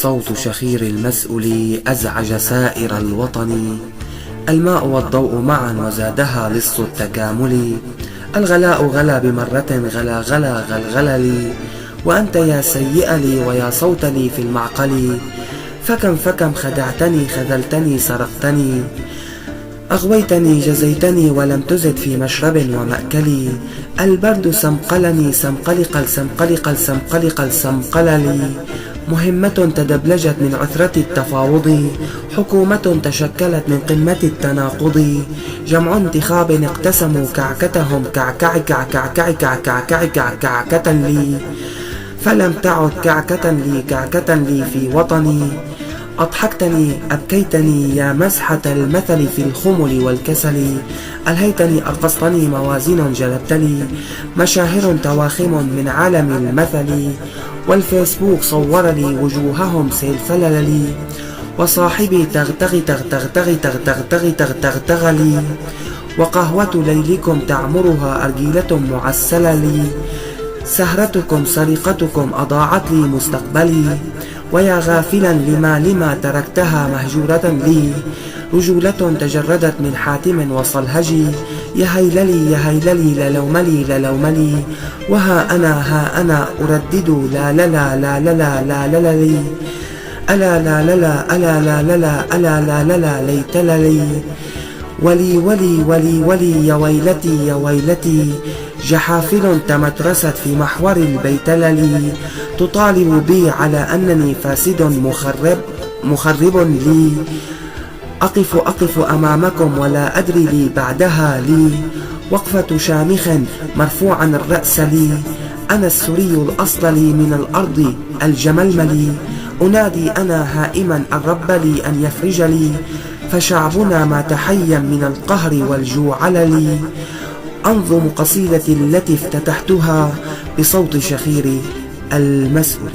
صوت شخير المسؤول أزعج سائر الوطن. الماء والضوء معا وزادها لص التكامل. الغلاء غلا بمرة غلا غلا غلغللي، وأنت يا سيئ لي ويا صوت لي في المعقل. فكم خدعتني خذلتني سرقتني، أغويتني جزيتني ولم تزد في مشرب ومأكلي. البرد سمقلني سمقلقل سمقللي. مهمة تدبلجت من عثرة التفاوض، حكومة تشكلت من قمة التناقض. جمع انتخاب اقتسموا كعكتهم كعكة لي، فلم تعد كعكة لي في وطني. أضحكتني أبكيتني يا مزحة المثل في الخمل والكسل. ألهيتني أرقصتني موازين جلبتلي، مشاهر تواخم من عالم المثل. والفيسبوك صور لي وجوههم سيلفلل لي، وصاحبي تغتغي لي. وقهوة ليلكم تعمرها أرجيلة معسلة لي، سهرتكم سرقتكم أضاعت لي مستقبلي. ويا غافلا لما تركتها مهجورة لي، رجولة تجردت من حاتم وصلهجي. يا هيللي للوملي، وها أنا أردد لا لي. ألا ليت لي. ولي يا ويلتي، جحافل تمترست في محور البيتللي. تطالب بي على أنني فاسد مخرب لي. أقف أمامكم ولا أدري لي بعدها لي. وقفة شامخ مرفوعا الرأس لي، أنا السري الأصل لي من الأرض الجململي. أنادي أنا هائما الرب لي أن يفرج لي، فشعبنا ما تحيا من القهر والجوع لي. أنظم قصيدتي التي افتتحتها بصوت شخير المسؤول.